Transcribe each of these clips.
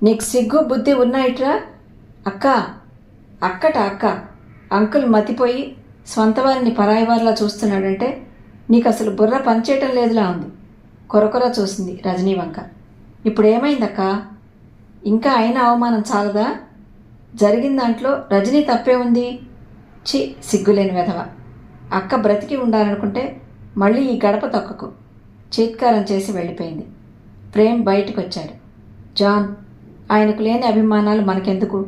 నీకు సిగ్గు బుద్ధి ఉన్నాయిట్రా? అక్క అక్కట అక్క అంకుల్ మతిపోయి స్వంత వారిని పరాయి వారిలా చూస్తున్నాడంటే నీకు అసలు బుర్ర పనిచేయటం లేదులా ఉంది. కొరకొర చూసింది రజనీ వంక. ఇప్పుడు ఏమైందక్క? ఇంకా అయిన అవమానం చాలదా? జరిగిన దాంట్లో రజనీ తప్పే ఉంది. చి సిగ్గులేని వెధవ. అక్క బ్రతికి ఉండాలనుకుంటే మళ్ళీ ఈ గడప తొక్కకు. చీత్కారం చేసి వెళ్ళిపోయింది. ప్రేమ్ బయటకు వచ్చాడు. జాన్, ఆయనకు లేని అభిమానాలు మనకెందుకు?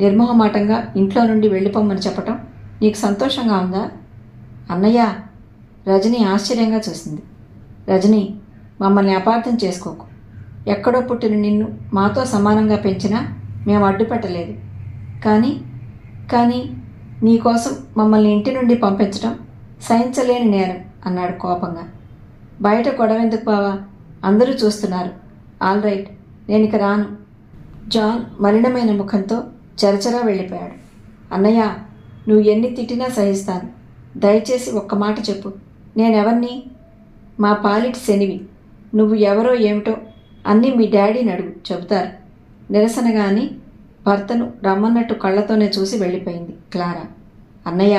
నిర్మోహమాటంగా ఇంట్లో నుండి వెళ్ళిపోమ్మని చెప్పటం నీకు సంతోషంగా ఉందా? అన్నయ్య. రజనీ ఆశ్చర్యంగా చూసింది. రజనీ, మమ్మల్ని అపార్థం చేసుకోకు. ఎక్కడో పుట్టిన నిన్ను మాతో సమానంగా పెంచినా మేము అడ్డుపెట్టలేదు. కానీ నీకోసం మమ్మల్ని ఇంటి నుండి పంపించటం సహించలేని నేరం అన్నాడు కోపంగా. బయట గొడవెందుకు బావా? అందరూ చూస్తున్నారు. ఆల్ రైట్, నేనిక రాను. జాన్ మలినమైన ముఖంతో చరచరా వెళ్ళిపోయాడు. అన్నయ్య, నువ్వు ఎన్ని తిట్టినా సహిస్తాను. దయచేసి ఒక్క మాట చెప్పు. నేనెవర్ని? మా పాలిటి శనివి. నువ్వు ఎవరో ఏమిటో అన్నీ మీ డాడీని అడుగు, చెబుతారు. నిరసనగా అని భర్తను రమ్మన్నట్టు కళ్ళతోనే చూసి వెళ్ళిపోయింది క్లారా. అన్నయ్య,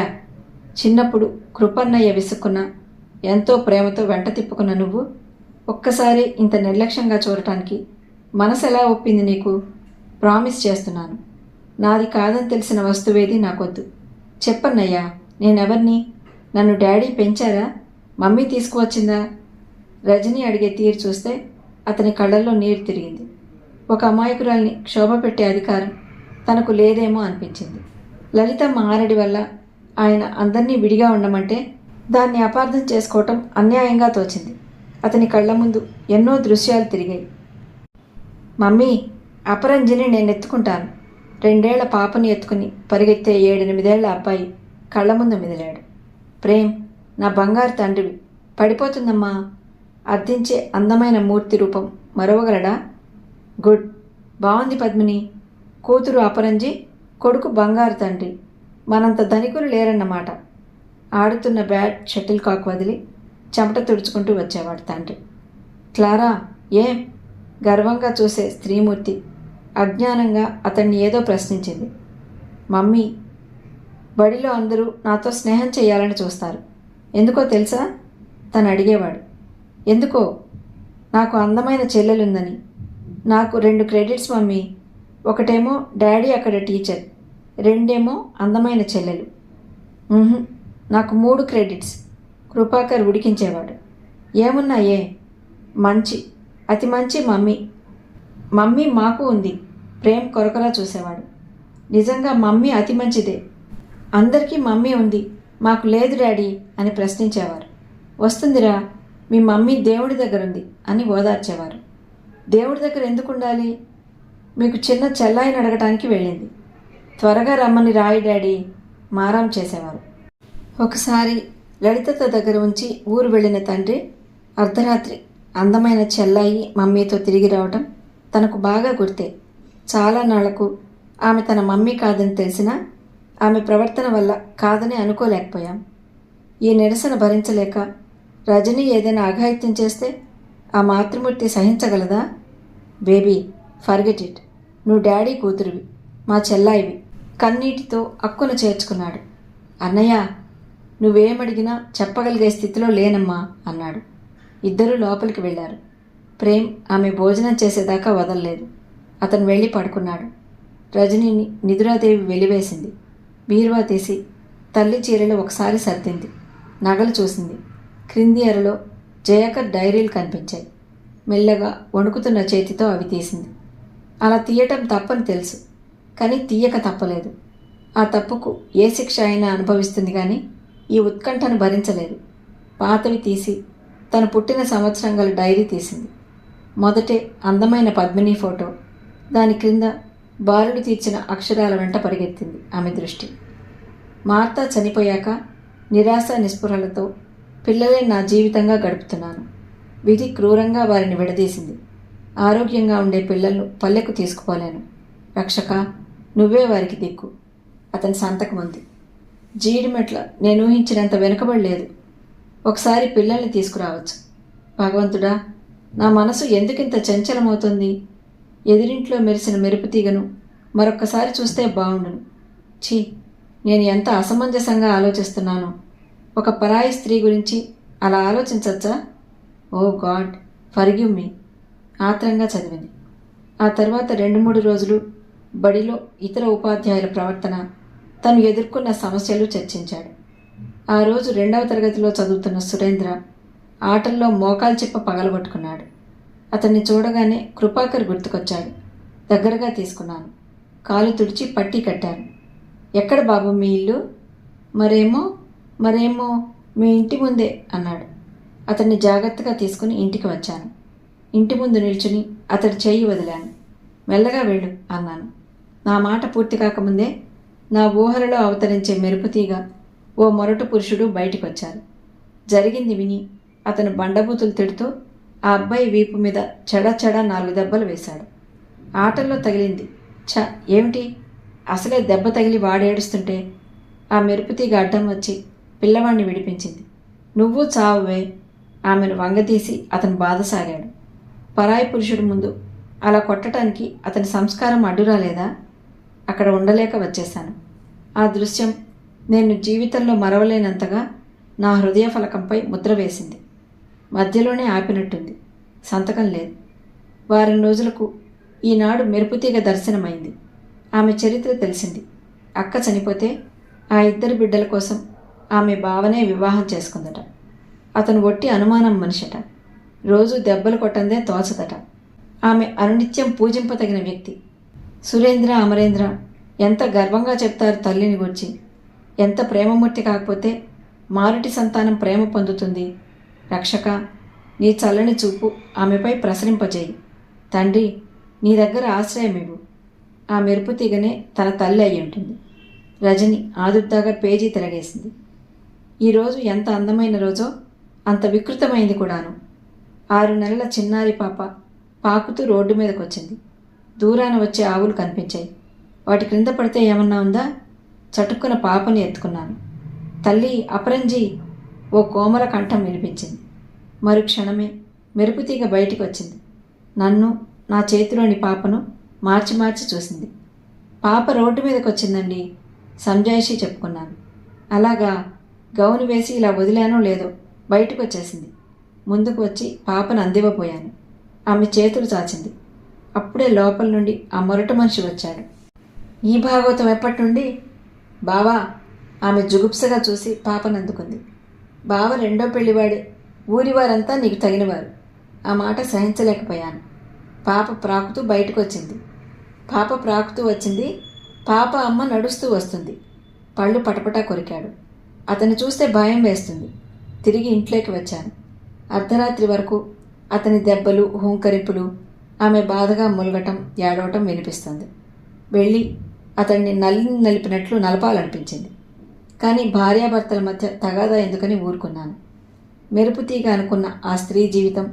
చిన్నప్పుడు కృపన్నయ్య విసుక్కున్న ఎంతో ప్రేమతో వెంట తిప్పుకున్న నువ్వు ఒక్కసారి ఇంత నిర్లక్ష్యంగా చూడటానికి మనసు ఎలా ఒప్పింది నీకు? ప్రామిస్ చేస్తున్నాను, నాది కాదని తెలిసిన వస్తువేది నాకొద్దు. చెప్పన్నయ్యా, నేనెవర్ని? నన్ను డాడీ పెంచారా? మమ్మీ తీసుకువచ్చిందా? రజనీ అడిగే తీరు చూస్తే అతని కళ్ళల్లో నీరు తిరిగింది. ఒక అమాయకురాల్ని క్షోభ పెట్టే అధికారం తనకు లేదేమో అనిపించింది. లలితమ్మ ఆరడి వల్ల ఆయన అందరినీ విడిగా ఉండమంటే దాన్ని అపార్థం చేసుకోవటం అన్యాయంగా తోచింది. అతని కళ్ళ ముందు ఎన్నో దృశ్యాలు తిరిగాయి. మమ్మీ, అపరంజిని నేను ఎత్తుకుంటాను. 2 ఏళ్ల పాపని ఎత్తుకుని పరిగెత్తే 7-8 ఏళ్ల అబ్బాయి కళ్ళ ముందు మెదిలాడు. ప్రేమ్, నా బంగారు తండ్రివి. పడిపోతుందమ్మా. అర్థించే అందమైన మూర్తి రూపం మరవగలడా? గుడ్, బాగుంది పద్మిని. కూతురు అపరంజి, కొడుకు బంగారు తండ్రి. మనంత ధనికులు లేరన్నమాట. ఆడుతున్న బ్యాట్ షటిల్ కాక్ వదిలి చెమట తుడుచుకుంటూ వచ్చేవాడు తండ్రి. క్లారా, ఏం? గర్వంగా చూసే స్త్రీమూర్తి అజ్ఞానంగా అతన్ని ఏదో ప్రశ్నించింది. మమ్మీ, బడిలో అందరూ నాతో స్నేహం చేయాలని చూస్తారు. ఎందుకో తెలుసా? తను అడిగేవాడు. ఎందుకో? నాకు అందమైన చెల్లెలుందని. నాకు 2 క్రెడిట్స్ మమ్మీ. ఒకటేమో డాడీ అక్కడ టీచర్, 2 ఏమో అందమైన చెల్లెలు. నాకు 3 క్రెడిట్స్. కృపాకర్ ఉడికించేవాడు. ఏమున్నాయే? మంచి, అతి మంచి మమ్మీ. మమ్మీ మాకు ఉంది. ప్రేమ్ కొరకొరా చూసేవాడు. నిజంగా మమ్మీ అతి మంచిదే. అందరికీ మమ్మీ ఉంది, మాకు లేదు డాడీ అని ప్రశ్నించేవారు. వస్తుందిరా, మీ మమ్మీ దేవుడి దగ్గర ఉంది అని ఓదార్చేవారు. దేవుడి దగ్గర ఎందుకు ఉండాలి? మీకు చిన్న చెల్లాయిని అడగటానికి వెళ్ళింది. త్వరగా రమ్మని రాయి డాడీ మారాం చేసేవారు. ఒకసారి లలితత దగ్గర ఉంచి ఊరు వెళ్ళిన తండ్రి అర్ధరాత్రి అందమైన చెల్లాయి మమ్మీతో తిరిగి రావటం తనకు బాగా గుర్తే. చాలా నాళ్లకు ఆమె తన మమ్మీ కాదని తెలిసినా ఆమె ప్రవర్తన వల్ల కాదని అనుకోలేకపోయాం. ఈ నిరసన భరించలేక రజనీ ఏదైనా అఘాయిత్యం చేస్తే ఆ మాతృమూర్తి సహించగలదా? Baby, forget it. నువ్వు డాడీ కూతురువి, మా చెల్లాయివి. కన్నీటితో అక్కున చేర్చుకున్నాడు. అన్నయ్య, నువ్వేమడిగినా చెప్పగలిగే స్థితిలో లేనమ్మా అన్నాడు. ఇద్దరూ లోపలికి వెళ్ళారు. ప్రేమ్ ఆమె భోజనం చేసేదాకా వదలలేదు. అతను వెళ్ళి పడుకున్నాడు. రజనీని నిదురాదేవి వెలివేసింది. బీరువా తీసి తల్లి చీరలు ఒకసారి సర్దింది. నగలు చూసింది. క్రింది అరలో జయకర్ డైరీలు కనిపించాయి. మెల్లగా వణుకుతున్న చేతితో అవి తీసింది. అలా తీయటం తప్పని తెలుసు, కానీ తీయక తప్పలేదు. ఆ తప్పుకు ఏ శిక్ష అయినా అనుభవిస్తుంది, కానీ ఈ ఉత్కంఠను భరించలేదు. పాతవి తీసి తను పుట్టిన సంవత్సరం గల డైరీ తీసింది. మొదటే అందమైన పద్మిని ఫోటో, దాని క్రింద బాలుడు తీర్చిన అక్షరాల వెంట పరిగెత్తింది ఆమె దృష్టి. మార్తా చనిపోయాక నిరాశ నిస్పృహలతో పిల్లలే నా జీవితంగా గడుపుతున్నాను. విధి క్రూరంగా వారిని విడదీసింది. ఆరోగ్యంగా ఉండే పిల్లలను పల్లెకు తీసుకుపోలేను. రక్షక, నువ్వే వారికి దిక్కు. అతని సంతకం ఉంది. జీడిమెట్ల నేను ఊహించినంత వెనుకబడలేదు. ఒకసారి పిల్లల్ని తీసుకురావచ్చు. భగవంతుడా, నా మనసు ఎందుకింత చంచలమవుతుంది? ఎదురింట్లో మెరిసిన మెరుపు తీగను మరొక్కసారి చూస్తే బావుండును. ఛీ, నేను ఎంత అసమంజసంగా ఆలోచిస్తున్నానో. ఒక పరాయి స్త్రీ గురించి అలా ఆలోచించచ్చా? ఓ గాడ్, ఫర్గివ్ మీ. ఆత్రంగా చదివింది. ఆ తర్వాత 2-3 రోజులు బడిలో ఇతర ఉపాధ్యాయుల ప్రవర్తన, తను ఎదుర్కొన్న సమస్యలు చర్చించాడు. ఆ రోజు 2వ తరగతిలో చదువుతున్న సురేంద్ర ఆటల్లో మోకాలు చిప్ప పగలగొట్టుకున్నాడు. అతన్ని చూడగానే కృపాకర్ గుర్తుకొచ్చాడు. దగ్గరగా తీసుకున్నాను. కాలు తుడిచి పట్టీ కట్టాను. ఎక్కడ బాబు మీ ఇల్లు? మరేమో మీ ఇంటి ముందే అన్నాడు. అతన్ని జాగ్రత్తగా తీసుకుని ఇంటికి వచ్చాను. ఇంటి ముందు నిల్చుని అతడి చెయ్యి వదిలాను. మెల్లగా వెళ్ళు అన్నాను. నా మాట పూర్తి కాకముందే నా ఊహలలో అవతరించే మెరుపుతీగ ఓ మొరటు పురుషుడు బయటికొచ్చారు. జరిగింది విని అతను బండబూతులు తిడుతూ ఆ అబ్బాయి వీపు మీద చెడా 4 దెబ్బలు వేశాడు. ఆటల్లో తగిలింది. ఏమిటి? అసలే దెబ్బ తగిలి వాడేడుస్తుంటే ఆ మెరుపుతీగ అడ్డం వచ్చి పిల్లవాణ్ణి విడిపించింది. నువ్వు చావువే. ఆమెను వంగతీసి అతను బాధసాగాడు. పరాయి పురుషుడి ముందు అలా కొట్టడానికి అతని సంస్కారం అడ్డురాలేదా? అక్కడ ఉండలేక వచ్చేశాను. ఆ దృశ్యం నేను జీవితంలో మరవలేనంతగా నా హృదయ ఫలకంపై ముద్ర వేసింది. మధ్యలోనే ఆపినట్టుంది. సంతకం లేదు. వారం రోజులకు ఈనాడు మెరుపుతీగ దర్శనమైంది. ఆమె చరిత్ర తెలిసింది. అక్క చనిపోతే ఆ 2 బిడ్డల కోసం ఆమె బావనే వివాహం చేసుకుందట. అతను ఒట్టి అనుమానం మనిషట. రోజు దెబ్బలు కొట్టందే తోచదట. ఆమె అనునిత్యం పూజింపతగిన వ్యక్తి. సురేంద్ర, అమరేంద్ర ఎంత గర్వంగా చెప్తారు తల్లిని గురించి. ఎంత ప్రేమమూర్తి కాకపోతే మారుటి సంతానం ప్రేమ పొందుతుంది. రక్షక, నీ చల్లని చూపు ఆమెపై ప్రసరింపజేయి. తండ్రి, నీ దగ్గర ఆశ్రయమివ్వు. ఆ మెరుపు తీగనే తన తల్లి అయి ఉంటుంది. రజని ఆదుర్దాగా పేజీ తిరగేసింది. ఈరోజు ఎంత అందమైన రోజో అంత వికృతమైంది కూడాను. 6 నెలల చిన్నారి పాప పాకుతూ రోడ్డు మీదకొచ్చింది. దూరాన వచ్చే ఆవులు కనిపించాయి. వాటి క్రింద పడితే ఏమన్నా ఉందా? చటుక్కున పాపని ఎత్తుకున్నాను. తల్లి, అపరంజీ! ఓ కోమల కంఠం వినిపించింది. మరుక్షణమే మెరుపుతీగ బయటికి వచ్చింది. నన్ను, నా చేతిలోని పాపను మార్చి మార్చి చూసింది. పాప రోడ్డు మీదకి వచ్చిందండి, సంజాయిషి చెప్పుకున్నాను. అలాగా, గౌను వేసి ఇలా వదిలానో లేదో బయటకు వచ్చేసింది. ముందుకు వచ్చి పాపను అందివ్వబోయాను. ఆమె చేతులు చాచింది. అప్పుడే లోపల నుండి ఆ మొరటి మనిషి వచ్చాడు. ఈ భాగవతం ఎప్పటి నుండి? బావా! ఆమె జుగుప్సగా చూసి పాపను అందుకుంది. బావ 2వ పెళ్లివాడే. ఊరివారంతా నీకు తగినవారు. ఆ మాట సహించలేకపోయాను. పాప ప్రాకుతూ బయటకు వచ్చింది. పాప అమ్మ నడుస్తూ వస్తుంది. పళ్ళు పటపటా కొరికాడు. అతన్ని చూస్తే భయం వేస్తుంది. తిరిగి ఇంట్లోకి వచ్చాను. అర్ధరాత్రి వరకు అతని దెబ్బలు, హూంకరింపులు, ఆమె బాధగా ములగటం, ఏడవటం వినిపిస్తుంది. వెళ్ళి అతన్ని నలిపినట్లు నలపాలనిపించింది. కానీ భార్యాభర్తల మధ్య తగాదా ఎందుకని ఊరుకున్నాను. మెరుపుతీగ అనుకున్న ఆ స్త్రీ జీవితం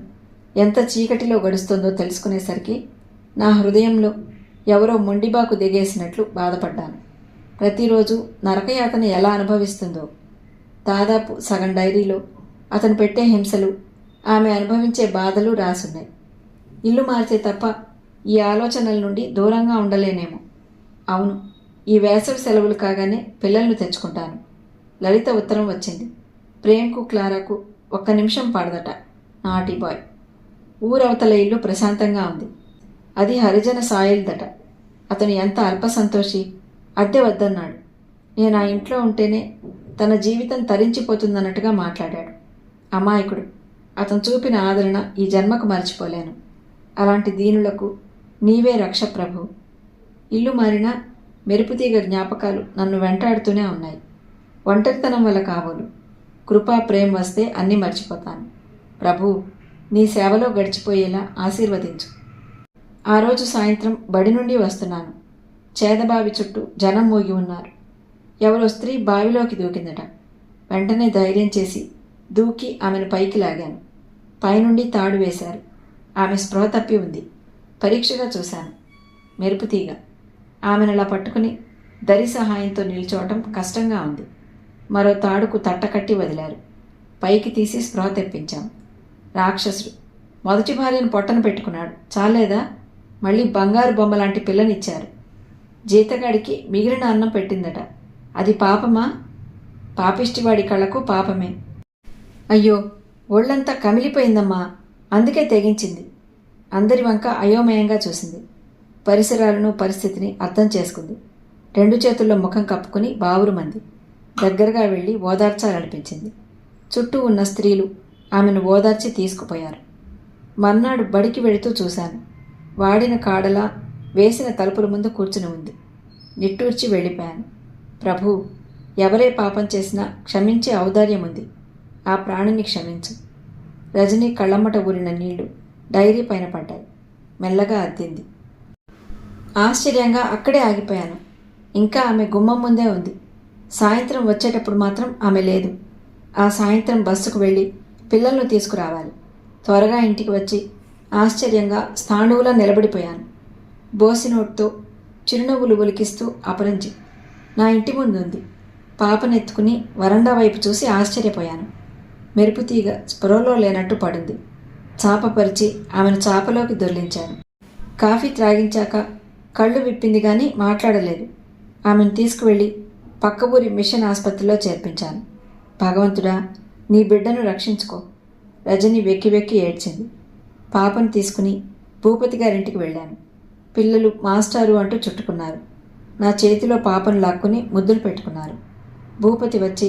ఎంత చీకటిలో గడుస్తుందో తెలుసుకునేసరికి నా హృదయంలో ఎవరో మొండిబాకు దిగేసినట్లు బాధపడ్డాను. ప్రతిరోజు నరకయాతన ఎలా అనుభవిస్తుందో. దాదాపు సగం డైరీలో అతను పెట్టే హింసలు, ఆమె అనుభవించే బాధలు రాసున్నాయి. ఇల్లు మారితే తప్ప ఈ ఆలోచనల నుండి దూరంగా ఉండలేనేమో. అవును, ఈ వేసవి సెలవులు కాగానే పిల్లలను తెచ్చుకుంటాను. లలిత ఉత్తరం వచ్చింది. ప్రేమ్కు, క్లారాకు 1 నిమిషం పడదట. Naughty boy. ఊరవతల ఇల్లు ప్రశాంతంగా ఉంది. అది హరిజన సాయిల్దట. అతను ఎంత అల్పసంతోషి. అద్దె వద్దన్నాడు. నేను ఆ ఇంట్లో ఉంటేనే తన జీవితం తరించిపోతుందన్నట్టుగా మాట్లాడాడు. అమాయకుడు. అతను చూపిన ఆదరణ ఈ జన్మకు మర్చిపోలేను. అలాంటి దీనులకు నీవే రక్ష ప్రభు. ఇల్లు మారినా మెరుపుతీగ జ్ఞాపకాలు నన్ను వెంటాడుతూనే ఉన్నాయి. ఒంటరితనం వల్ల కాబోలు. కృపా, ప్రేమ వస్తే అన్నీ మర్చిపోతాను. ప్రభు, నీ సేవలో గడిచిపోయేలా ఆశీర్వదించు. ఆ రోజు సాయంత్రం బడి నుండి వస్తున్నాను. చేదబావి చుట్టూ జనం మోగి ఉన్నారు. ఎవరో స్త్రీ బావిలోకి దూకిందట. వెంటనే ధైర్యం చేసి దూకి ఆమెను పైకి లాగాను. పైనుండి తాడు వేశారు. ఆమె స్పృహ తప్పి ఉంది. పరీక్షగా చూశాను. మెరుపుతీగ. ఆమెనలా పట్టుకుని దరి సహాయంతో నిల్చోవటం కష్టంగా ఉంది. మరో తాడుకు తట్టకట్టి వదిలారు. పైకి తీసి స్పృహ తెప్పించాం. రాక్షసుడు. మొదటి భార్యను పొట్టన పెట్టుకున్నాడు. చాలేదా? మళ్ళీ బంగారు బొమ్మ లాంటి పిల్లనిచ్చారు. జీతగాడికి మిగిలిన అన్నం పెట్టిందట. అది పాపమా? పాపిష్టివాడి కళ్ళకు పాపమే. అయ్యో, ఒళ్ళంతా కమిలిపోయిందమ్మా, అందుకే తెగించింది. అందరి వంక అయోమయంగా చూసింది. పరిసరాలను పరిస్థితిని అర్థం చేసుకుంది. 2 చేతుల్లో ముఖం కప్పుకుని బావురుమంది. దగ్గరగా వెళ్ళి ఓదార్చాలనిపించింది. చుట్టూ ఉన్న స్త్రీలు ఆమెను ఓదార్చి తీసుకుపోయారు. మర్నాడు బడికి వెళుతూ చూశాను. వాడిన కాడలా వేసిన తలుపుల ముందు కూర్చుని ఉంది. నిట్టూర్చి వెళ్ళిపోయాను. ప్రభూ, ఎవరే పాపం చేసినా క్షమించే ఔదార్యం ఉంది. ఆ ప్రాణిని క్షమించు. రజనీ కళ్ళమ్మట ఊరిన నీళ్లు డైరీ పైన పడ్డాయి. మెల్లగా అద్దింది. ఆశ్చర్యంగా అక్కడే ఆగిపోయాను. ఇంకా ఆమె గుమ్మం ముందే ఉంది. సాయంత్రం వచ్చేటప్పుడు మాత్రం ఆమె లేదు. ఆ సాయంత్రం బస్సుకు వెళ్ళి పిల్లలను తీసుకురావాలి. త్వరగా ఇంటికి వచ్చి ఆశ్చర్యంగా స్థాణువులా నిలబడిపోయాను. బోసినోట్తో చిరునవ్వులు ఒలికిస్తూ అపరంజి నా ఇంటి ముందు ఉంది. పాపనెత్తుకుని వరండా వైపు చూసి ఆశ్చర్యపోయాను. మెరుపుతీగ స్పృహలో లేనట్టు పడింది. చాపపరిచి ఆమెను చాపలోకి దొర్లించాను. కాఫీ త్రాగించాక కళ్ళు విప్పింది కానీ మాట్లాడలేదు. ఆమెను తీసుకువెళ్ళి పక్క ఊరి మిషన్ ఆసుపత్రిలో చేర్పించాను. భగవంతుడా, నీ బిడ్డను రక్షించుకో. రజని వెక్కి వెక్కి ఏడ్చింది. పాపను తీసుకుని భూపతి గారింటికి వెళ్ళాను. పిల్లలు మాస్టారు అంటూ చుట్టుకున్నారు. నా చేతిలో పాపను లాక్కుని ముద్దులు పెట్టుకున్నారు. భూపతి వచ్చి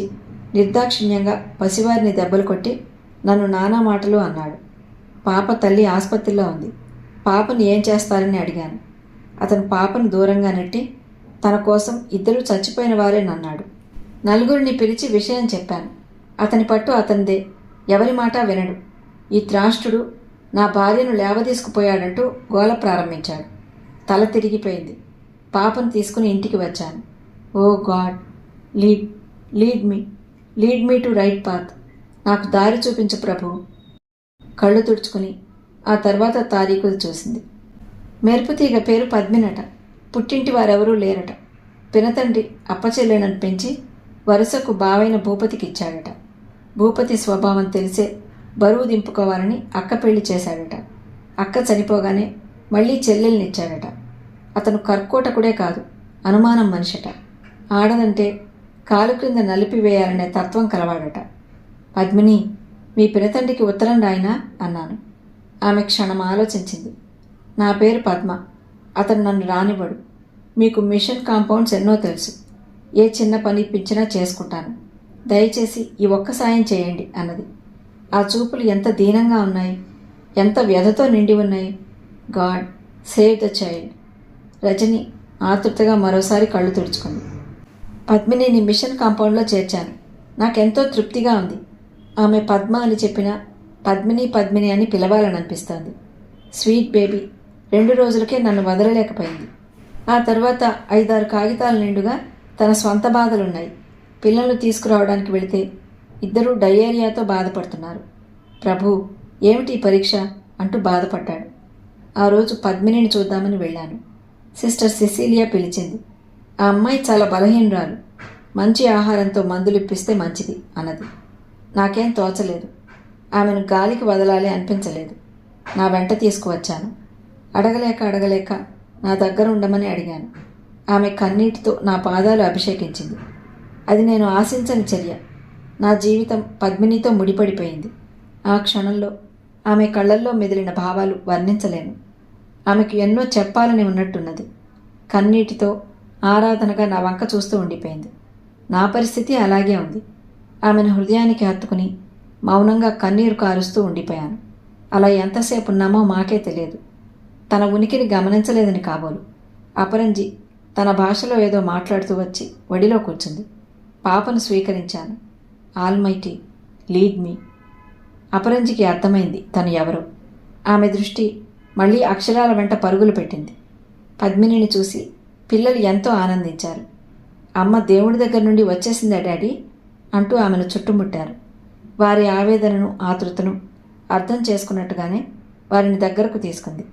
నిర్దాక్షిణ్యంగా పసివారిని దెబ్బలు కొట్టి నన్ను నానా మాటలు అన్నాడు. పాప తల్లి ఆసుపత్రిలో ఉంది. పాపను ఏం చేస్తారని అడిగాను. అతను పాపను దూరంగా నెట్టి తన కోసం 2 చచ్చిపోయిన వారేనన్నాడు. 4 పిలిచి విషయం చెప్పాను. అతని పట్టు అతనిదే. ఎవరి మాట వినడు. ఈ త్రాష్టుడు నా భార్యను లేవదీసుకుపోయాడంటూ గోల ప్రారంభించాడు. తల తిరిగిపోయింది. పాపను తీసుకుని ఇంటికి వచ్చాను. Oh God, lead me to right path. నాకు దారి చూపించు ప్రభు. కళ్ళు తుడుచుకుని ఆ తర్వాత తారీఖులు చూసింది. మెరుపుతీగ పేరు పద్మినట. పుట్టింటి వారెవరూ లేరట. పినతండ్రి అప్పచెల్లెనని పెంచి వరుసకు బావైన భూపతికి ఇచ్చాడట. భూపతి స్వభావం తెలిసే బరువు దింపుకోవాలని అక్క పెళ్లి చేశాడట. అక్క చనిపోగానే మళ్ళీ చెల్లెల్నిచ్చాడట. అతను కర్కోటకుడే కాదు, అనుమానం మనిషట. ఆడదంటే కాలు క్రింద నలిపివేయాలనే తత్వం కలవాడట. పద్మిని, మీ పినతండ్రికి ఉత్తరం రాయినా అన్నాను. ఆమె క్షణం ఆలోచించింది. నా పేరు పద్మ. అతను నన్ను రానివ్వడు. మీకు మిషన్ కాంపౌండ్స్ ఎన్నో తెలుసు. ఏ చిన్న పని ఇప్పించినా చేసుకుంటాను. దయచేసి ఈ ఒక్క సాయం చేయండి అన్నది. ఆ చూపులు ఎంత దీనంగా ఉన్నాయి, ఎంత వ్యధతో నిండి ఉన్నాయి. God save the child. Rajani ఆతృతగా మరోసారి కళ్ళు తుడుచుకుంది. పద్మినిని మిషన్ కాంపౌండ్లో చేర్చాను. నాకెంతో తృప్తిగా ఉంది. ఆమె పద్మ అని చెప్పినా పద్మిని అని పిలవాలనిపిస్తోంది. స్వీట్ బేబీ 2 రోజులకే నన్ను వదలలేకపోయింది. ఆ తర్వాత 5-6 కాగితాల నిండుగా తన స్వంత బాధలున్నాయి. పిల్లలను తీసుకురావడానికి వెళితే 2 డయేరియాతో బాధపడుతున్నారు. ప్రభు, ఏమిటి పరీక్ష అంటూ బాధపడ్డాడు. ఆ రోజు పద్మినిని చూద్దామని వెళ్ళాను. సిస్టర్ సిసిలియా పిలిచింది. ఆ అమ్మాయి చాలా బలహీనురాలు. మంచి ఆహారంతో మందులు ఇప్పిస్తే మంచిది అన్నది. నాకేం తోచలేదు. ఆమెను గాలికి వదలాలి అనిపించలేదు. నా వెంట తీసుకువచ్చాను. అడగలేక నా దగ్గర ఉండమని అడిగాను. ఆమె కన్నీటితో నా పాదాలు అభిషేకించింది. అది నేను ఆశించని చర్య. నా జీవితం పద్మినితో ముడిపడిపోయింది. ఆ క్షణంలో ఆమె కళ్ళల్లో మెదిలిన భావాలు వర్ణించలేను. ఆమెకు ఎన్నో చెప్పాలని ఉన్నట్టున్నది. కన్నీటితో ఆరాధనగా నా వంక చూస్తూ ఉండిపోయింది. నా పరిస్థితి అలాగే ఉంది. ఆమెను హృదయానికి హత్తుకుని మౌనంగా కన్నీరు కారుస్తూ ఉండిపోయాను. అలా ఎంతసేపు ఉన్నామో మాకే తెలియదు. తన ఉనికిని గమనించలేదని కాబోలు. అపరంజి తన భాషలో ఏదో మాట్లాడుతూ వచ్చి ఒడిలో కూర్చుంది. పాపను స్వీకరించాను. Almighty, lead me. అపరంజికి అర్థమైంది తను ఎవరో. ఆమె దృష్టి మళ్ళీ అక్షరాల వెంట పరుగులు పెట్టింది. పద్మినిని చూసి పిల్లలు ఎంతో ఆనందించారు. అమ్మ దేవుడి దగ్గర నుండి వచ్చేసిందా డాడీ అంటూ ఆమెను చుట్టుముట్టారు. వారి ఆవేదనను ఆతృతను అర్థం చేసుకున్నట్టుగానే వారిని దగ్గరకు తీసుకుంది.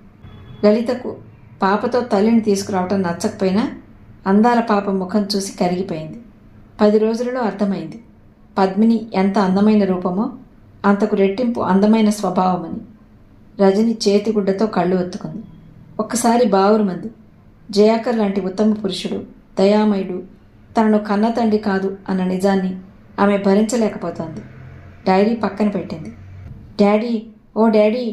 లలితకు పాపతో తల్లిని తీసుకురావటం నచ్చకపోయినా అందాల పాప ముఖం చూసి కరిగిపోయింది. 10 రోజులలో అర్థమైంది పద్మిని ఎంత అందమైన రూపమో అంతకు రెట్టింపు అందమైన స్వభావమని. రజని చేతిగుడ్డతో కళ్ళు ఒత్తుకుంది. ఒక్కసారి బావురుమంది. జయాకర్ లాంటి ఉత్తమ పురుషుడు, దయామయుడు తనను కన్న తండ్రి కాదు అన్న నిజాన్ని ఆమె భరించలేకపోతోంది. డైరీ పక్కన పెట్టింది. డాడీ, ఓ డాడీ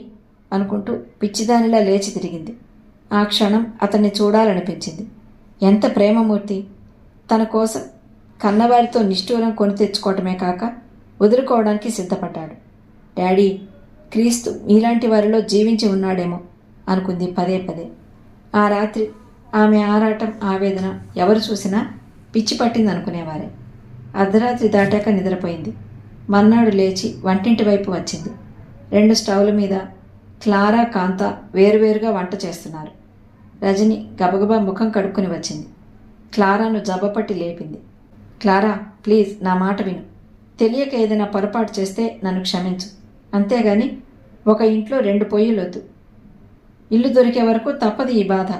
అనుకుంటూ పిచ్చిదానిలా లేచి తిరిగింది. ఆ క్షణం అతన్ని చూడాలనిపించింది. ఎంత ప్రేమమూర్తి! తన కోసం కన్నవారితో నిష్ఠూరం కొని తెచ్చుకోవటమే కాక వదులుకోవడానికి సిద్ధపడ్డాడు. డాడీ, క్రీస్తు మీలాంటి వారిలో జీవించి ఉన్నాడేమో అనుకుంది పదే పదే. ఆ రాత్రి ఆమె ఆరాటం, ఆవేదన ఎవరు చూసినా పిచ్చి పట్టింది అనుకునేవారే. అర్ధరాత్రి దాటాక నిద్రపోయింది. మర్నాడు లేచి వంటింటి వైపు వచ్చింది. 2 స్టవ్ల మీద క్లారా, కాంత వేరువేరుగా వంట చేస్తున్నారు. రజని గబగబా ముఖం కడుక్కొని వచ్చింది. క్లారాను జబ్బపట్టి లేపింది. క్లారా, ప్లీజ్ నా మాట విను. తెలియక ఏదైనా పొరపాటు చేస్తే నన్ను క్షమించు. అంతేగాని ఒక ఇంట్లో 2 పొయ్యిలొద్దు. ఇల్లు దొరికే వరకు తప్పదు ఈ బాధ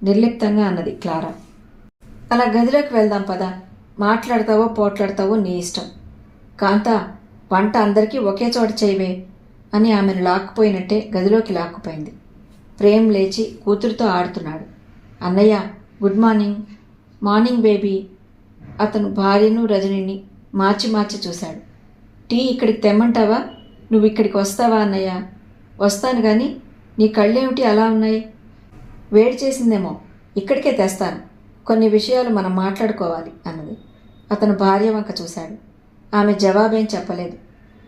నిర్లిప్తంగా అన్నది క్లారా. అలా గదిలోకి వెళ్దాం పదా. మాట్లాడతావో పోట్లాడతావో నీ ఇష్టం. కాంత, వంట అందరికీ ఒకే చోట చేయవే అని ఆమెను లాక్కుపోయినట్టే గదిలోకి లాక్కుపోయింది. ప్రేమ్ లేచి కూతురుతో ఆడుతున్నాడు. అన్నయ్య, గుడ్ మార్నింగ్. Morning baby. అతను భార్యను రజనిని మార్చి మార్చి చూశాడు. టీ ఇక్కడికి తెమ్మంటావా? నువ్వు ఇక్కడికి వస్తావా అన్నయ్య? వస్తాను కానీ నీ కళ్ళేమిటి అలా ఉన్నాయి? వేడి చేసిందేమో, ఇక్కడికే తెస్తాను. కొన్ని విషయాలు మనం మాట్లాడుకోవాలి అన్నది. అతను భార్య వంక చూశాడు. ఆమె జవాబేం చెప్పలేదు.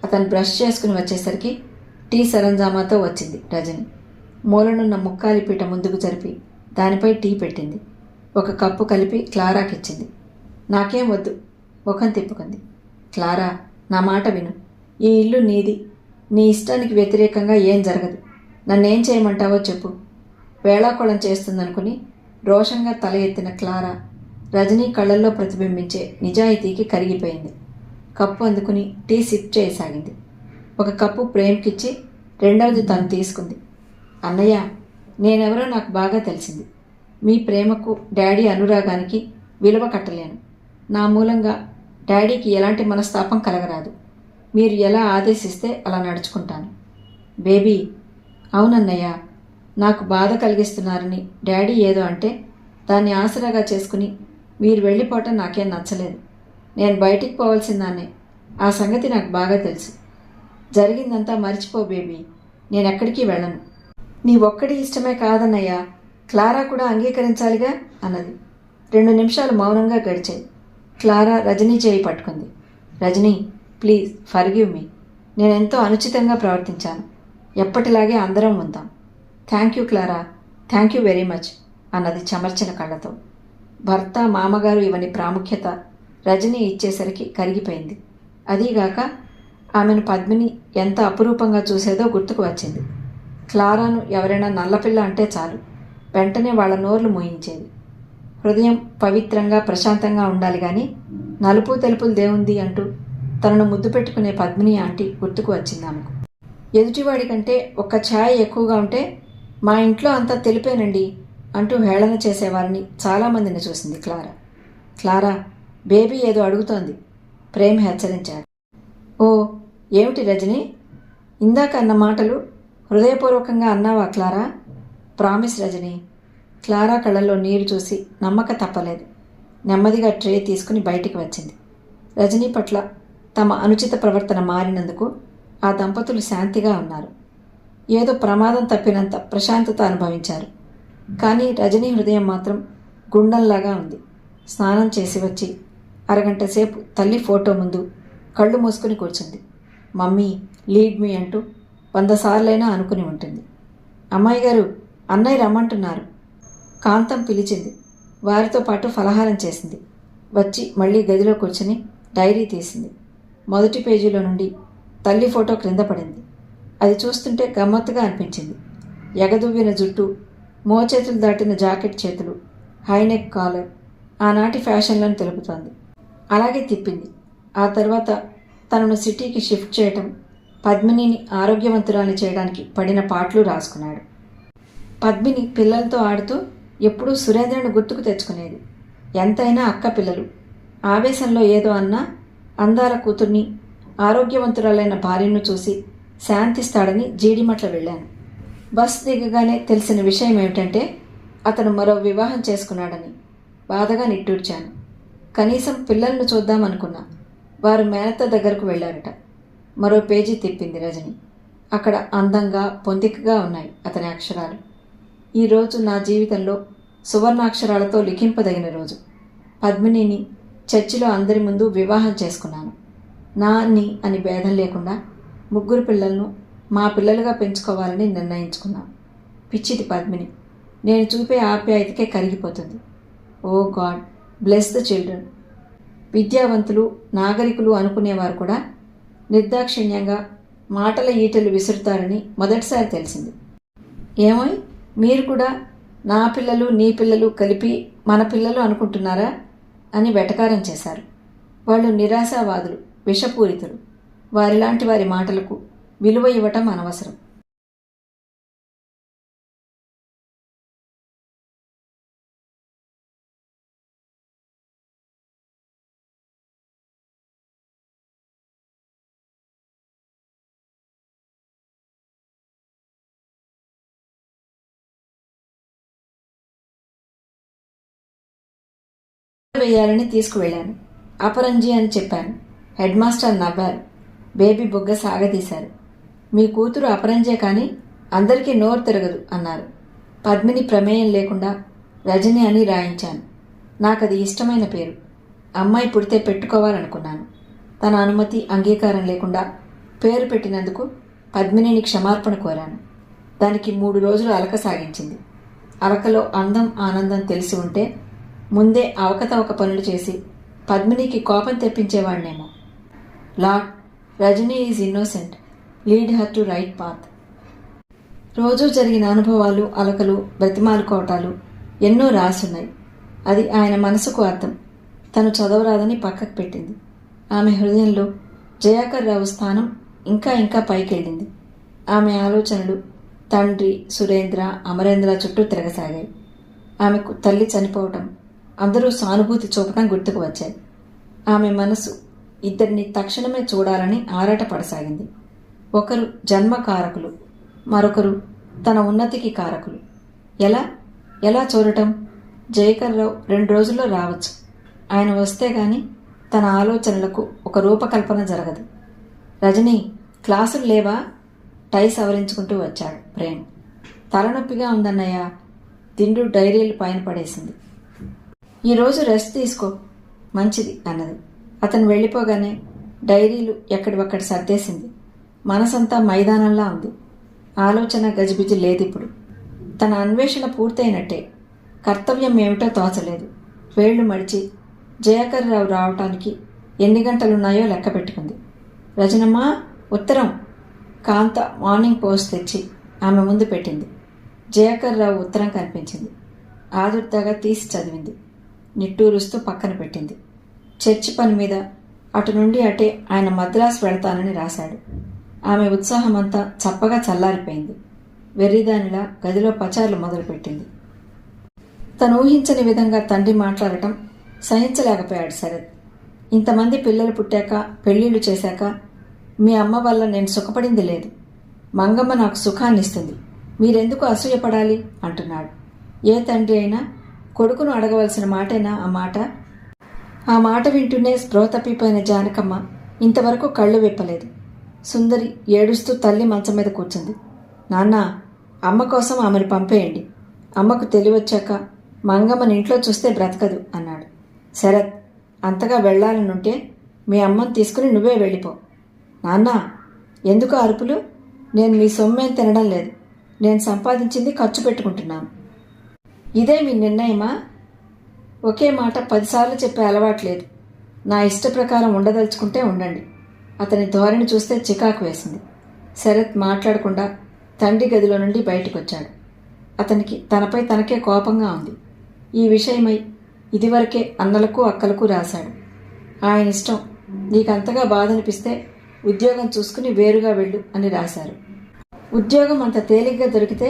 అతను బ్రష్ చేసుకుని వచ్చేసరికి టీ సరంజామాతో వచ్చింది రజని. మూలనున్న ముక్కాలి పీట ముందుకు జరిపి దానిపై టీ పెట్టింది. 1 కప్పు కలిపి క్లారాకిచ్చింది. నాకేం వద్దు. ముఖం తిప్పుకుంది. క్లారా, నా మాట విను. ఈ ఇల్లు నీది. నీ ఇష్టానికి వ్యతిరేకంగా ఏం జరగదు. నన్నేం చేయమంటావో చెప్పు. వేళాకోళం చేస్తుందనుకుని రోషంగా తల ఎత్తిన క్లారా రజనీ కళ్ళల్లో ప్రతిబింబించే నిజాయితీకి కరిగిపోయింది. కప్పు అందుకుని టీ సిప్ చేయసాగింది. 1 కప్పు ప్రేమ్కిచ్చి 2వది తను తీసుకుంది. అన్నయ్య, నేనెవరో నాకు బాగా తెలిసింది. మీ ప్రేమకు, డాడీ అనురాగానికి విలువ కట్టలేను. నా మూలంగా డాడీకి ఎలాంటి మనస్తాపం కలగరాదు. మీరు ఎలా ఆదేశిస్తే అలా నడుచుకుంటాను. బేబీ, అవునన్నయ్య, నాకు బాధ కలిగిస్తున్నారని డాడీ ఏదో అంటే దాన్ని ఆసరాగా చేసుకుని మీరు వెళ్ళిపోవటం నాకేం నచ్చలేదు. నేను బయటికి పోవాల్సిందాన్నే. ఆ సంగతి నాకు బాగా తెలుసు. జరిగిందంతా మర్చిపో బేబీ. నేనెక్కడికి వెళ్ళను. నీ ఒక్కడి ఇష్టమే కాదన్నయ్యా, క్లారా కూడా అంగీకరించాలిగా అన్నది. 2 నిమిషాలు మౌనంగా గడిచాయి. క్లారా రజనీ చేయి పట్టుకుంది. Rajani, please forgive me. నేనెంతో అనుచితంగా ప్రవర్తించాను. ఎప్పటిలాగే అందరం ఉందాం. Thank you Clara, thank you very much అన్నది చెమర్చిన కళ్ళతో. భర్త, మామగారు ఇవని ప్రాముఖ్యత రజనీ ఇచ్చేసరికి కరిగిపోయింది. అదీగాక ఆమెను పద్మిని ఎంత అపురూపంగా చూసేదో గుర్తుకు వచ్చింది. క్లారాను ఎవరైనా నల్లపిల్ల అంటే చాలు, వెంటనే వాళ్ళ నోర్లు మూయించేది. హృదయం పవిత్రంగా, ప్రశాంతంగా ఉండాలి కానీ నలుపు తెలుపులు దేవుంది అంటూ తనను ముద్దు పెట్టుకునే పద్మిని ఆంటీ గుర్తుకు వచ్చింది ఆమెకు. ఎదుటివాడి కంటే 1 ఛాయ్ ఎక్కువగా ఉంటే మా ఇంట్లో అంతా తెలిపేనండి అంటూ హేళన చేసేవారిని చాలామందిని చూసింది క్లారా. క్లారా, బేబీ ఏదో అడుగుతోంది ప్రేమ్ హెచ్చరించాడు. ఓ, ఏమిటి రజని? ఇందాక అన్న మాటలు హృదయపూర్వకంగా అన్నావా క్లారా? ప్రామిస్ రజని. క్లారా కళ్ళల్లో నీరు చూసి నమ్మక తప్పలేదు. నెమ్మదిగా ట్రే తీసుకుని బయటికి వచ్చింది. రజనీ పట్ల తమ అనుచిత ప్రవర్తన మారినందుకు ఆ దంపతులు శాంతిగా ఉన్నారు. ఏదో ప్రమాదం తప్పినంత ప్రశాంతత అనుభవించారు. కానీ రజనీ హృదయం మాత్రం గుండంలాగా ఉంది. స్నానం చేసి వచ్చి అరగంట సేపు తల్లి ఫోటో ముందు కళ్ళు మూసుకుని కూర్చుంది. మమ్మీ, లీడ్ మీ అంటూ 100 సార్లైనా అనుకుని ఉంటుంది. అమ్మాయి గారు, అన్నయ్య రమ్మంటున్నారు. కాంతం పిలిచింది. వారితో పాటు ఫలహారం చేసింది. వచ్చి మళ్ళీ గదిలో కూర్చుని డైరీ తీసింది. మొదటి పేజీలో నుండి తల్లి ఫోటో క్రింద పడింది. అది చూస్తుంటే గమ్మత్తుగా అనిపించింది. ఎగదువ్విన జుట్టు, మోచేతులు దాటిన జాకెట్ చేతులు, హైనెక్ కాలర్ ఆనాటి ఫ్యాషన్లను తెలుపుతోంది. అలాగే తిప్పింది. ఆ తర్వాత తనను సిటీకి షిఫ్ట్ చేయటం, పద్మినిని ఆరోగ్యవంతురాలు చేయడానికి పడిన పాటలు రాసుకున్నాడు. పద్మిని పిల్లలతో ఆడుతూ ఎప్పుడూ సురేంద్రను గుర్తుకు తెచ్చుకునేది. ఎంతైనా అక్క పిల్లలు. ఆవేశంలో ఏదో అన్నా అందాల కూతుర్ని, ఆరోగ్యవంతురాలైన భార్యను చూసి శాంతిస్తాడని జీడిమట్ల వెళ్ళాను. బస్ దిగగానే తెలిసిన విషయం ఏమిటంటే అతను మరో వివాహం చేసుకున్నాడని. బాధగా నిట్టూర్చాను. కనీసం పిల్లలను చూద్దామనుకున్నా. వారు మేనత్త దగ్గరకు వెళ్ళారట. మరో పేజీ తిప్పింది రజని. అక్కడ అందంగా పొందికగా ఉన్నాయి అతని అక్షరాలు. ఈరోజు నా జీవితంలో సువర్ణాక్షరాలతో లిఖింపదగిన రోజు. పద్మినిని చర్చిలో అందరి ముందు వివాహం చేసుకున్నాను. నా నీ అని భేదం లేకుండా 3 పిల్లలను మా పిల్లలుగా పెంచుకోవాలని నిర్ణయించుకున్నాను. పిచ్చిది పద్మిని. నేను చూపే ఆప్యాయతకే కరిగిపోతుంది. ఓ గాడ్ బ్లెస్ ద చిల్డ్రన్. విద్యావంతులు, నాగరికులు అనుకునేవారు కూడా నిర్దాక్షిణ్యంగా మాటల ఈటలు విసురుతారని మొదటిసారి తెలిసింది. ఏమోయ్, మీరు కూడా నా పిల్లలు నీ పిల్లలు కలిపి మన పిల్లలు అనుకుంటున్నారా అని వెటకారం చేశారు. వాళ్ళు నిరాశావాదులు, విషపూరితులు. వారిలాంటి వారి మాటలకు విలువ ఇవ్వటం అనవసరం. వేయాలని తీసుకువెళ్ళాను. అపరంజి అని చెప్పాను. హెడ్ మాస్టర్ నవ్వారు. బేబీ బుగ్గ సాగదీశారు. మీ కూతురు అపరంజే కానీ అందరికీ నోరు తిరగదు అన్నారు. పద్మిని ప్రమేయం లేకుండా రజని అని రాయించాను. నాకది ఇష్టమైన పేరు. అమ్మాయి పుడితే పెట్టుకోవాలనుకున్నాను. తన అనుమతి, అంగీకారం లేకుండా పేరు పెట్టినందుకు పద్మినిని క్షమార్పణ కోరాను. దానికి 3 రోజులు అలక సాగించింది. అలకలో అందం, ఆనందం తెలిసి ఉంటే ముందే అవకతవక పనులు చేసి పద్మినికి కోపం తెప్పించేవాడినేమో. Lord, Rajani is innocent. Lead her to right path. రోజూ జరిగిన అనుభవాలు, అలకలు, బ్రతిమాలుకోవటాలు ఎన్నో రాసున్నాయి. అది ఆయన మనసుకు అర్థం. తను చదవరాదని పక్కకు పెట్టింది. ఆమె హృదయంలో జయాకర్ రావు స్థానం ఇంకా ఇంకా పైకెళ్ళింది. ఆమె ఆలోచనలు తండ్రి, సురేంద్ర, అమరేంద్ర చుట్టూ తిరగసాగాయి. ఆమెకు తల్లి చనిపోవటం, అందరూ సానుభూతి చూపటం గుర్తుకు వచ్చాయి. ఆమె మనసు ఇద్దరిని తక్షణమే చూడాలని ఆరాటపడసాగింది. ఒకరు జన్మకారకులు, మరొకరు తన ఉన్నతికి కారకులు. ఎలా చూడటం? జయకర్ రావు 2 రోజుల్లో రావచ్చు. ఆయన వస్తే గాని తన ఆలోచనలకు ఒక రూపకల్పన జరగదు. రజనీ, క్లాసులు లేవా? టై సవరించుకుంటూ వచ్చాడు ప్రేమ్. తలనొప్పిగా ఉందన్నయ్య. దిండు డైరీలు పైన పడేసింది. ఈరోజు రెస్ట్ తీసుకో. మంచిది అన్నది. అతను వెళ్ళిపోగానే డైరీలు ఎక్కడివక్కడ సర్దేసింది. మనసంతా మైదానంలా ఉంది. ఆలోచన గజిబిజి లేదిప్పుడు. తన అన్వేషణ పూర్తయినట్టే. కర్తవ్యం ఏమిటో తోచలేదు. వేళ్లు మడిచి జయకర్ రావు రావటానికి ఎన్ని గంటలున్నాయో లెక్క పెట్టుకుంది. రజనమ్మ, ఉత్తరం. కాంత మార్నింగ్ పోస్ట్ తెచ్చి ఆమె ముందు పెట్టింది. జయకర్ రావు ఉత్తరం కనిపించింది. ఆదుర్దాగా తీసి చదివింది. నిట్టూరుస్తూ పక్కన పెట్టింది. చర్చి పని మీద అటు నుండి అటే ఆయన మద్రాసు వెళతానని రాశాడు. ఆమె ఉత్సాహమంతా చప్పగా చల్లారిపోయింది. వెర్రిదానిలా గదిలో పచార్లు మొదలుపెట్టింది. తను ఊహించని విధంగా తండ్రి మాట్లాడటం సహించలేకపోయాడు శరత్. ఇంతమంది పిల్లలు పుట్టాక, పెళ్లిళ్ళు చేశాక మీ అమ్మ వల్ల నేను సుఖపడింది లేదు. మంగమ్మ నాకు సుఖాన్ని ఇస్తుంది. మీరెందుకు అసూయపడాలి అంటున్నాడు. ఏ తండ్రి అయినా కొడుకును అడగవలసిన మాటేనా ఆ మాట? ఆ మాట వింటూనే స్పృహ తప్పిపోయిన జానకమ్మ ఇంతవరకు కళ్ళు విప్పలేదు. సుందరి ఏడుస్తూ తల్లి మంచం మీద కూర్చుంది. నాన్న, అమ్మ కోసం ఆమెను పంపేయండి. అమ్మకు తెలివచ్చాక మంగమ్మని ఇంట్లో చూస్తే బ్రతకదు అన్నాడు. శరత్, అంతగా వెళ్లాలనుంటే మీ అమ్మను తీసుకుని నువ్వే వెళ్ళిపో. నాన్న, ఎందుకు అరుపులు? నేను మీ సొమ్మేం తినడం లేదు. నేను సంపాదించింది ఖర్చు పెట్టుకుంటున్నాను. ఇదే మీ నిర్ణయమా? ఒకే మాట 10 సార్లు చెప్పే అలవాట్లేదు. నా ఇష్ట ప్రకారం ఉండదలుచుకుంటే ఉండండి. అతని ధోరణి చూస్తే చికాకు వేసింది. శరత్ మాట్లాడకుండా తండ్రి గదిలో నుండి బయటకొచ్చాడు. అతనికి తనపై తనకే కోపంగా ఉంది. ఈ విషయమై ఇదివరకే అన్నలకు అక్కలకు రాశాడు. ఆయన ఇష్టం, నీకంతగా బాధనిపిస్తే ఉద్యోగం చూసుకుని వేరుగా వెళ్ళు అని రాశారు. ఉద్యోగం అంత తేలిగ్గా దొరికితే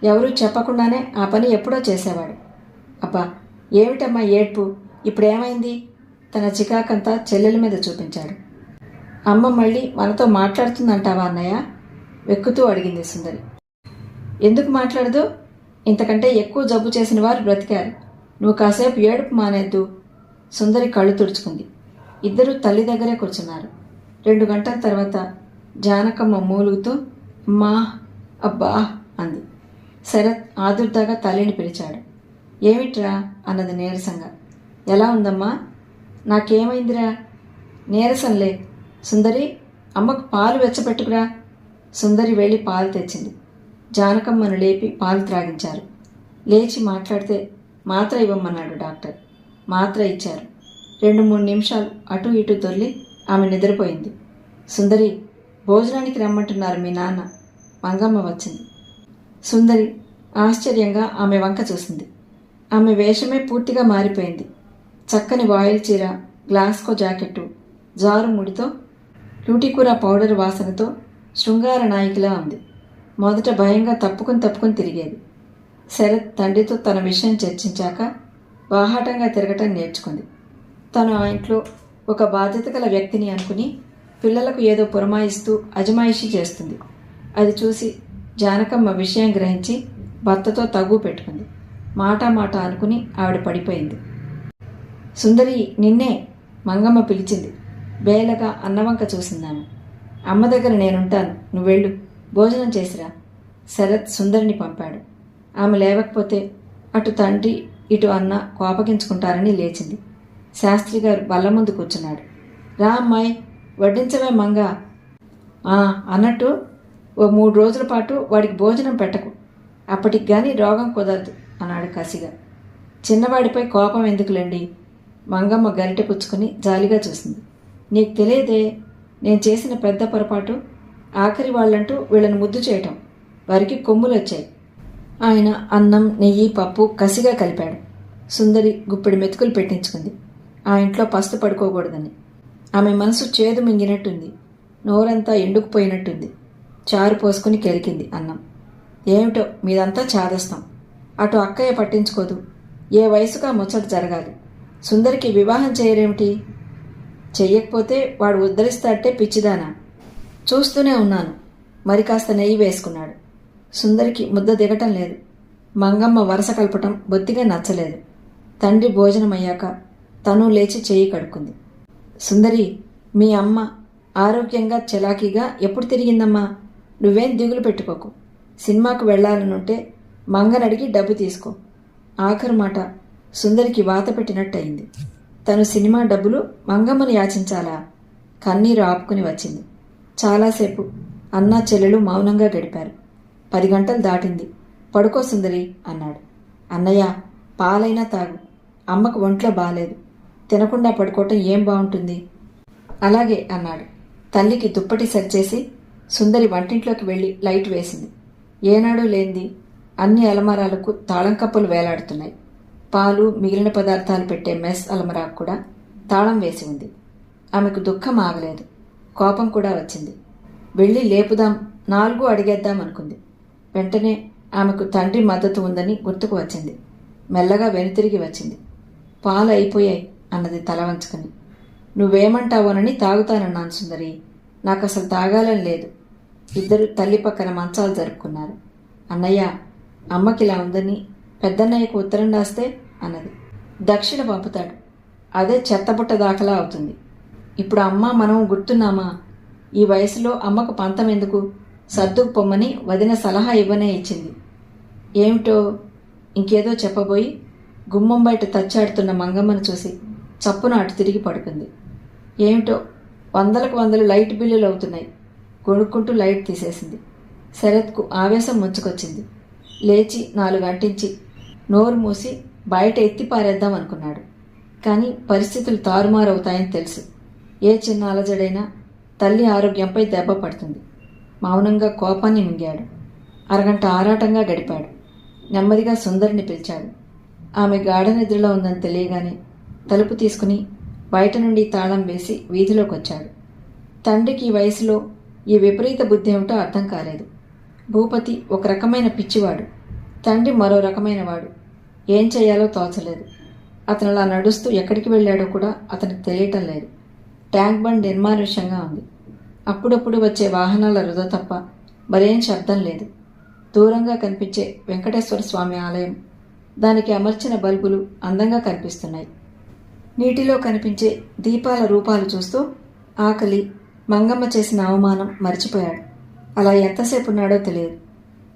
ఎవరూ చెప్పకుండానే ఆ పని ఎప్పుడో చేసేవాడు. అబ్బా, ఏమిటమ్మా ఏడ్పు? ఇప్పుడేమైంది? తన చికాకంతా చెల్లెల మీద చూపించాడు. అమ్మ మళ్ళీ మనతో మాట్లాడుతుందంటావా అన్నయ్య? వెక్కుతూ అడిగింది సుందరి. ఎందుకు మాట్లాడదు? ఇంతకంటే ఎక్కువ జబ్బు చేసిన వారు బ్రతికారు. నువ్వు కాసేపు ఏడుపు మానేద్దు. సుందరి కళ్ళు తుడుచుకుంది. ఇద్దరూ తల్లి దగ్గరే కూర్చున్నారు. 2 గంటల తర్వాత జానకమ్మ మూలుగుతూ అమ్మా, అబ్బా అంది. శరత్ ఆదుర్దాగా తల్లిని పిలిచాడు. ఏమిట్రా అన్నది నీరసంగా. ఎలా ఉందమ్మా? నాకేమైందిరా? నీరసంలే. సుందరి, అమ్మకు పాలు వెచ్చపెట్టుకురా. సుందరి వెళ్ళి పాలు తెచ్చింది. జానకమ్మను లేపి పాలు త్రాగించారు. లేచి మాట్లాడితే మాత్ర ఇవ్వమన్నాడు డాక్టర్. మాత్ర ఇచ్చారు. 2-3 నిమిషాలు అటు ఇటు దొర్లి ఆమె నిద్రపోయింది. సుందరి, భోజనానికి రమ్మంటున్నారు మీ నాన్న. మంగమ్మ వచ్చింది. సుందరి ఆశ్చర్యంగా ఆమె వంక చూసింది. ఆమె వేషమే పూర్తిగా మారిపోయింది. చక్కని వాయిల్ చీర, గ్లాస్కో జాకెట్టు, జారు ముడితో, లూటికూర పౌడర్ వాసనతో శృంగార నాయికలా ఉంది. మొదట భయంగా తప్పుకుని తిరిగేది. శరత్ తండ్రితో తన విషయం చర్చించాక బాహాటంగా తిరగటం నేర్చుకుంది. తను ఆ ఇంట్లో ఒక బాధ్యత గల వ్యక్తిని అనుకుని పిల్లలకు ఏదో పురమాయిస్తూ అజమాయిషీ చేస్తుంది. అది చూసి జానకమ్మ విషయం గ్రహించి భర్తతో తగ్గు పెట్టుకుంది. మాట అనుకుని ఆవిడ పడిపోయింది. సుందరి, నిన్నే మంగమ్మ పిలిచింది. బేలగా అన్నవంక చూసిందామె. అమ్మ దగ్గర నేనుంటాను, నువ్వెళ్ళు, భోజనం చేసిరా. శరత్ సుందరిని పంపాడు. ఆమె లేవకపోతే అటు తండ్రి ఇటు అన్న కోపగించుకుంటారని లేచింది. శాస్త్రి గారు బల్ల ముందు కూర్చున్నాడు. రా అమ్మాయి, వడ్డించవే మంగ. అన్నట్టు ఓ 3 రోజుల పాటు వాడికి భోజనం పెట్టకు, అప్పటికి గాని రోగం కుదరదు అన్నాడు కసిగా. చిన్నవాడిపై కోపం ఎందుకులేండి? మంగమ్మ గరిటె పుచ్చుకొని జాలిగా చూసింది. నీకు తెలియదే, నేను చేసిన పెద్ద పొరపాటు ఆఖరి వాళ్ళంటూ వీళ్ళని ముద్దు చేయటం. వారికి కొమ్ములు వచ్చాయి. ఆయన అన్నం, నెయ్యి, పప్పు కసిగా కలిపాడు. సుందరి గుప్పెడు మెతుకులు పెట్టించుకుంది. ఆ ఇంట్లో పస్తు పడుకోకూడదని. ఆమె మనసు చేదు మింగినట్టుంది. నోరంతా ఎండుకుపోయినట్టుంది. చారు పోసుకుని కెలికింది అన్నం. ఏమిటో మీదంతా చాదస్తాం. అటు అక్కయ్య పట్టించుకోదు. ఏ వయసుగా ముచ్చట జరగాలి. సుందరికి వివాహం చేయరేమిటి? చెయ్యకపోతే వాడు ఉద్ధరిస్తాడే పిచ్చిదానా? చూస్తూనే ఉన్నాను. మరి కాస్త నెయ్యి వేసుకున్నాడు. సుందరికి ముద్ద దిగటం లేదు. మంగమ్మ వరస కలపటం బొత్తిగా నచ్చలేదు. తండ్రి భోజనమయ్యాక తను లేచి చెయ్యి కడుక్కుంది. సుందరి, మీ అమ్మ ఆరోగ్యంగా చలాకీగా ఎప్పుడు తిరిగిందమ్మా? నువ్వేం దిగులు పెట్టుకోకు. సినిమాకు వెళ్లాలనుంటే మంగనడిగి డబ్బు తీసుకో. ఆఖరు మాట సుందరికి వాత పెట్టినట్టయింది. తను సినిమా డబ్బులు మంగమ్మని యాచించాలా? కన్నీరు ఆపుకుని వచ్చింది. చాలాసేపు అన్నా చెల్లెలు మౌనంగా గడిపారు. 10 గంటలు దాటింది. పడుకో సుందరి అన్నాడు. అన్నయ్య, పాలైనా తాగు. అమ్మకు ఒంట్లో బాలేదు. తినకుండా పడుకోవటం ఏం బాగుంటుంది? అలాగే అన్నాడు. తల్లికి దుప్పటి సరిచేసి సుందరి వంటింట్లోకి వెళ్ళి లైట్ వేసింది. ఏనాడూ లేంది అన్ని అలమారాలకు తాళం కప్పులు వేలాడుతున్నాయి. పాలు, మిగిలిన పదార్థాలు పెట్టే మెస్ అలమరాకు కూడా తాళం వేసి ఉంది. ఆమెకు దుఃఖం ఆగలేదు. కోపం కూడా వచ్చింది. వెళ్ళి లేపుదాం, 4 అడిగేద్దాం అనుకుంది. వెంటనే ఆమెకు తండ్రి మద్దతు ఉందని గుర్తుకు వచ్చింది. మెల్లగా వెనుతిరిగి వచ్చింది. పాలు అయిపోయాయి అన్నది తల వంచుకొని. నువ్వేమంటావోనని తాగుతానన్నాను సుందరి. నాకు అసలు తాగాలని లేదు. ఇద్దరు తల్లి పక్కన మంచాలు జరుపుకున్నారు. అన్నయ్య, అమ్మకిలా ఉందని పెద్దన్నయ్యకు ఉత్తరం రాస్తే అన్నది. దక్షిణ పంపుతాడు. అదే చెత్తబుట్ట దాఖలా అవుతుంది. ఇప్పుడు అమ్మ మనం గుర్తున్నామా? ఈ వయసులో అమ్మకు పంతం ఎందుకు? సర్దుకు పొమ్మని వదిన సలహా ఇవ్వనే ఇచ్చింది. ఏమిటో ఇంకేదో చెప్పబోయి గుమ్మం బయట తచ్చాడుతున్న మంగమ్మను చూసి చప్పున అటు తిరిగి పడుకుంది. ఏమిటో 100కు 100 లైట్ బిల్లులు అవుతున్నాయి. కొనుక్కుంటూ లైట్ తీసేసింది. శరత్కు ఆవేశం ముంచుకొచ్చింది. లేచి 4 గంటించి నోరు మూసి బయట ఎత్తి పారేద్దాం అనుకున్నాడు. కానీ పరిస్థితులు తారుమారవుతాయని తెలుసు. ఏ చిన్న అలజడైనా తల్లి ఆరోగ్యంపై దెబ్బ పడుతుంది. మౌనంగా కోపాన్ని మింగాడు. అరగంట ఆరాటంగా గడిపాడు. నెమ్మదిగా సుందరిని పిలిచాడు. ఆమె గాఢ నిద్రలో ఉందని తెలియగానే తలుపు తీసుకుని బయట నుండి తాళం వేసి వీధిలోకి వచ్చాడు. తండ్రికి ఈ వయసులో ఈ విపరీత బుద్ధి ఏమిటో అర్థం కాలేదు. భూపతి ఒక రకమైన పిచ్చివాడు, తండ్రి మరో రకమైన వాడు. ఏం చేయాలో తోచలేదు. అతను అలా నడుస్తూ ఎక్కడికి వెళ్ళాడో కూడా అతనికి తెలియటం లేదు. ట్యాంక్ బండ్ నిర్మానుష్యంగా ఉంది. అప్పుడప్పుడు వచ్చే వాహనాల రుద తప్ప మరేం శబ్దం లేదు. దూరంగా కనిపించే వెంకటేశ్వర స్వామి ఆలయం, దానికి అమర్చిన బల్బులు అందంగా కనిపిస్తున్నాయి. నీటిలో కనిపించే దీపాల రూపాలు చూస్తూ ఆకలి, మంగమ్మ చేసిన అవమానం మర్చిపోయాడు. అలా ఎంతసేపు ఉన్నాడో తెలియదు.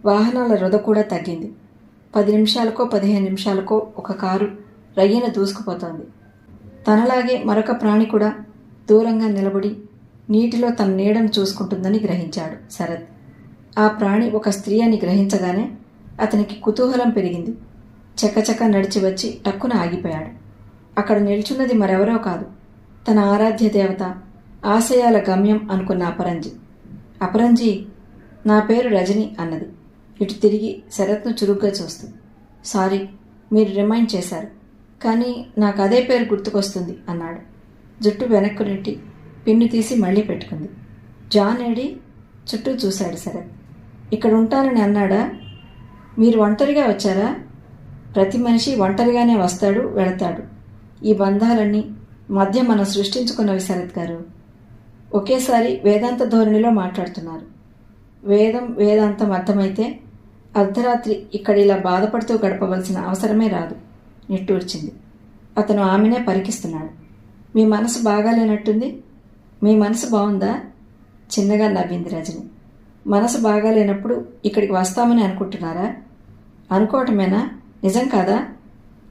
వాహనాల రొద కూడా తగ్గింది. 10 నిమిషాలకో 15 నిమిషాలకో ఒక కారు రయ్యన దూసుకుపోతోంది. తనలాగే మరొక ప్రాణి కూడా దూరంగా నిలబడి నీటిలో తన నీడను చూసుకుంటుందని గ్రహించాడు శరత్. ఆ ప్రాణి ఒక స్త్రీ అని గ్రహించగానే అతనికి కుతూహలం పెరిగింది. చకచక నడిచి వచ్చి టక్కున ఆగిపోయాడు. అక్కడ నిల్చున్నది మరెవరో కాదు, తన ఆరాధ్య దేవత, ఆశయాల గమ్యం అనుకున్న అపరంజి. అపరంజి, నా పేరు రజని అన్నది ఇటు తిరిగి శరత్ను చురుగ్గా చూస్తూ. సారీ, మీరు రిమైండ్ చేశారు, కానీ నాకు అదే పేరు గుర్తుకొస్తుంది అన్నాడు. జుట్టు వెనక్కు నెట్టి పిన్ను తీసి మళ్ళీ పెట్టుకుంది. జాన్ ఏడి? చుట్టూ చూశాడు శరత్. ఇక్కడ ఉంటానని అన్నాడా? మీరు ఒంటరిగా వచ్చారా? ప్రతి మనిషి ఒంటరిగానే వస్తాడు, వెళతాడు. ఈ బంధాలన్నీ మధ్య మనం సృష్టించుకున్నవి శరత్ గారు. ఒకేసారి వేదాంత ధోరణిలో మాట్లాడుతున్నారు. వేదం వేదాంతం అర్థమైతే అర్ధరాత్రి ఇక్కడ ఇలా బాధపడుతూ గడపవలసిన అవసరమే రాదు, నిట్టూర్చింది. అతను ఆమెనే పరికిస్తున్నాడు. మీ మనసు బాగాలేనట్టుంది. మీ మనసు బాగుందా? చిన్నగా నవ్వింది రజని. మనసు బాగాలేనప్పుడు ఇక్కడికి వస్తామని అనుకుంటున్నారా? అనుకోవటమేనా? నిజం కాదా?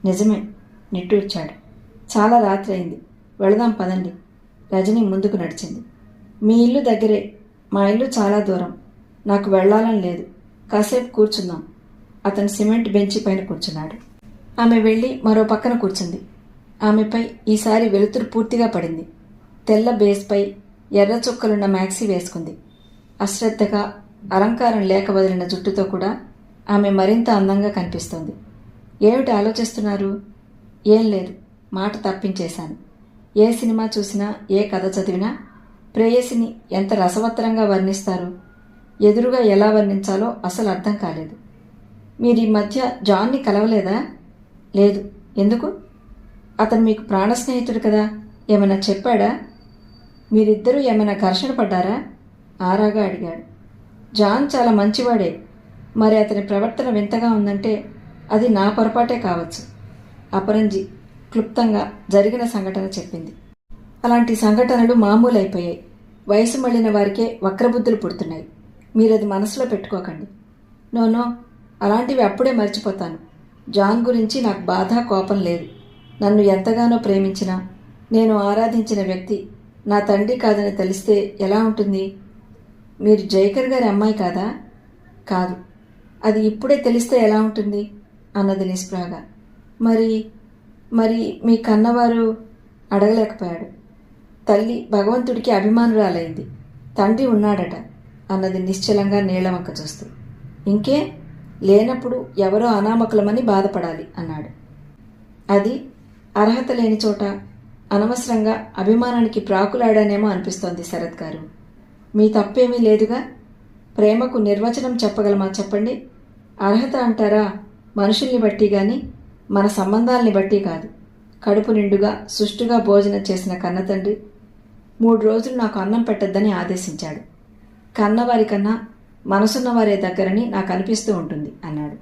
నిజమే, నిట్టూర్చాడు. చాలా రాత్రి అయింది, వెళదాం పదండి. రజని ముందుకు నడిచింది. మీ ఇల్లు దగ్గరే, మా ఇల్లు చాలా దూరం. నాకు వెళ్లాలని లేదు, కాసేపు కూర్చుందాం. అతను సిమెంట్ బెంచి పైన కూర్చున్నాడు. ఆమె వెళ్ళి మరో పక్కన కూర్చుంది. ఆమెపై ఈసారి వెలుతురు పూర్తిగా పడింది. తెల్ల బేస్పై ఎర్ర చుక్కలున్న మ్యాక్సీ వేసుకుంది. అశ్రద్ధగా అలంకారం లేక వదిలిన జుట్టుతో కూడా ఆమె మరింత అందంగా కనిపిస్తోంది. ఏమిటి ఆలోచిస్తున్నారు? ఏం లేదు, మాట తప్పించేశాను. ఏ సినిమా చూసినా, ఏ కథ చదివినా ప్రేయసిని ఎంత రసవత్తరంగా వర్ణిస్తారు. ఎదురుగా ఎలా వర్ణించాలో అసలు అర్థం కాలేదు. మీరు ఈ మధ్య జాన్ని కలవలేదా? లేదు. ఎందుకు? అతను మీకు ప్రాణ స్నేహితుడు కదా, ఏమైనా చెప్పాడా? మీరిద్దరూ ఏమైనా ఘర్షణ పడ్డారా? ఆరాగా అడిగాడు. జాన్ చాలా మంచివాడే, మరి అతని ప్రవర్తన వింతగా ఉందంటే అది నా పొరపాటే కావచ్చు. అపరంజి క్లుప్తంగా జరిగిన సంఘటన చెప్పింది. అలాంటి సంఘటనలు మామూలైపోయాయి. వయసు మళ్ళిన వారికే వక్రబుద్ధులు పుడుతున్నాయి. మీరది మనసులో పెట్టుకోకండి. నో, అలాంటివి అప్పుడే మర్చిపోతాను. జాన్ గురించి నాకు బాధ, కోపం లేదు. నన్ను ఎంతగానో ప్రేమించినా, నేను ఆరాధించిన వ్యక్తి నా తండ్రి కాదని తెలిస్తే ఎలా ఉంటుంది? మీరు జైకర్ గారి అమ్మాయి కాదా? కాదు. అది ఇప్పుడే తెలిస్తే ఎలా ఉంటుంది అన్నది నిస్పృహగా. మరి మీ కన్నవారు? అడగలేకపోయాడు. తల్లి భగవంతుడికి అభిమానురాలైంది, తండ్రి ఉన్నాడట అన్నది నిశ్చలంగా నీళ్లవంక చూస్తూ. ఇంకే? లేనప్పుడు ఎవరో అనామకులమని బాధపడాలి అన్నాడు. అది అర్హత లేని చోట అనవసరంగా అభిమానానికి ప్రాకులాడానేమో అనిపిస్తోంది శరత్ గారు. మీ తప్పేమీ లేదుగా. ప్రేమకు నిర్వచనం చెప్పగలమా చెప్పండి? అర్హత అంటారా మనుషుల్ని బట్టి గాని మన సంబంధాల్ని బట్టి కాదు. కడుపు నిండుగా సుష్టుగా భోజనం చేసిన కన్నతండ్రి 3 రోజులు నాకు అన్నం పెట్టద్దని ఆదేశించాడు. కన్నవారి కన్నా మనసున్నవారే దగ్గరని నాకు అనిపిస్తూ ఉంటుంది అన్నాడు.